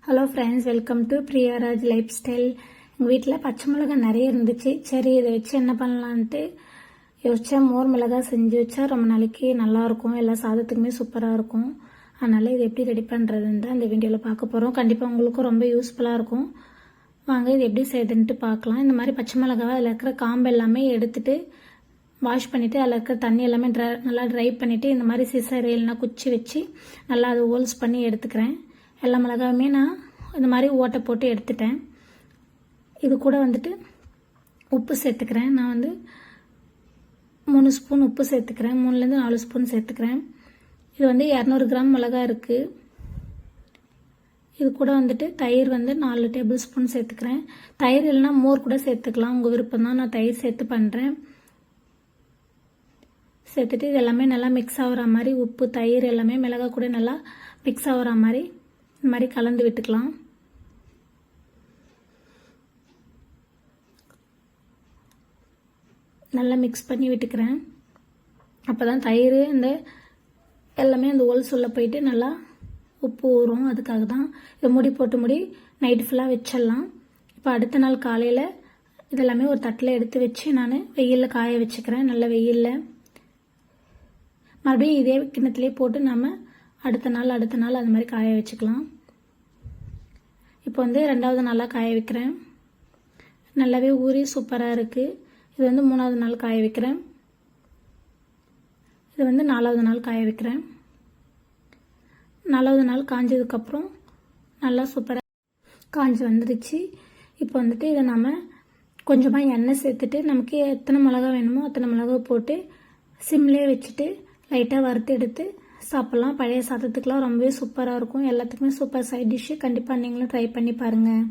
Hello friends, welcome to Priyaraj life style. எங்கள் வீட்டில் பச்சை மிளகாய் நிறைய இருந்துச்சு. சரி, இதை வச்சு என்ன பண்ணலான்ட்டு யோசித்தேன். மோர் மிளகாய் செஞ்சு வச்சா ரொம்ப நாளைக்கு நல்லாயிருக்கும், எல்லா சாதத்துக்குமே சூப்பராக இருக்கும். அதனால் இது எப்படி ரெடி பண்ணுறதுன்னு தான் இந்த வீடியோவில் பார்க்க போகிறோம். கண்டிப்பாக உங்களுக்கும் ரொம்ப யூஸ்ஃபுல்லாக இருக்கும். வாங்க இது எப்படி செய்யுதுன்ட்டு பார்க்கலாம். இந்த மாதிரி பச்சை மிளகாய் அதில் இருக்கிற காம்பு எல்லாமே எடுத்துகிட்டு வாஷ் பண்ணிவிட்டு அதில் இருக்கிற தண்ணி எல்லாமே நல்லா ட்ரை பண்ணிவிட்டு இந்த மாதிரி சிசர் இல்லைனா குச்சி வச்சு நல்லா அதை ஹோல்ஸ் பண்ணி எடுத்துக்கிறேன். எல்லா மிளகாயுமே நான் இந்த மாதிரி ஓட்டை போட்டு எடுத்துட்டேன். இது கூட வந்துட்டு உப்பு சேர்த்துக்கிறேன். நான் 3 ஸ்பூன் உப்பு சேர்த்துக்கிறேன். 3லேருந்து 4 ஸ்பூன் சேர்த்துக்கிறேன். இது 200 கிராம் மிளகாய் இருக்குது. இது கூட தயிர் 4 டேபிள் ஸ்பூன் சேர்த்துக்கிறேன். தயிர் இல்லைனா மோர் கூட சேர்த்துக்கலாம், உங்கள் விருப்பம் தான். நான் தயிர் சேர்த்து பண்ணுறேன். சேர்த்துட்டு இது எல்லாமே நல்லா மிக்ஸ் ஆகிற மாதிரி உப்பு தயிர் எல்லாமே மிளகாய் கூட நல்லா மிக்ஸ் ஆகிற மாதிரி இந்த மாதிரி கலந்து விட்டுக்கலாம். நல்லா மிக்ஸ் பண்ணி விட்டுக்கிறேன். அப்போ தான் தயிர் இந்த எல்லாமே அந்த ஹோல்ஸ் உள்ள போயிட்டு நல்லா உப்பு ஊறும். அதுக்காக தான் இதை மூடி போட்டு நைட்டு ஃபுல்லாக வச்சிடலாம். இப்போ அடுத்த நாள் காலையில் இதெல்லாமே ஒரு தட்டில் எடுத்து வச்சு நான் வெயிலில் காய வச்சுக்கிறேன். நல்ல வெயிலில் மறுபடியும் இதே கிண்ணத்துலேயே போட்டு நம்ம அடுத்த நாள் அது மாதிரி காய வச்சுக்கலாம். இப்போ 2வது நாளாக காய வைக்கிறேன். நல்லாவே ஊறி சூப்பராக இருக்குது. இது 3வது நாள் காய வைக்கிறேன். இது 4வது நாள் காய வைக்கிறேன். 4வது நாள் காஞ்சதுக்கப்புறம் நல்லா சூப்பராக காஞ்சி வந்துடுச்சு. இப்போ இதை நம்ம கொஞ்சமாக எண்ணெய் சேர்த்துட்டு நமக்கு எத்தனை மிளகா வேணுமோ அத்தனை மிளகா போட்டு சிம்லேயே வச்சுட்டு லைட்டாக வறுத்து எடுத்து சாப்பிட்லாம். பழைய சாதத்துக்கெலாம் ரொம்பவே சூப்பராக இருக்கும். எல்லாத்துக்குமே சூப்பர் சைட் டிஷ்ஷு. கண்டிப்பாக நீங்களும் ட்ரை பண்ணி பாருங்கள்.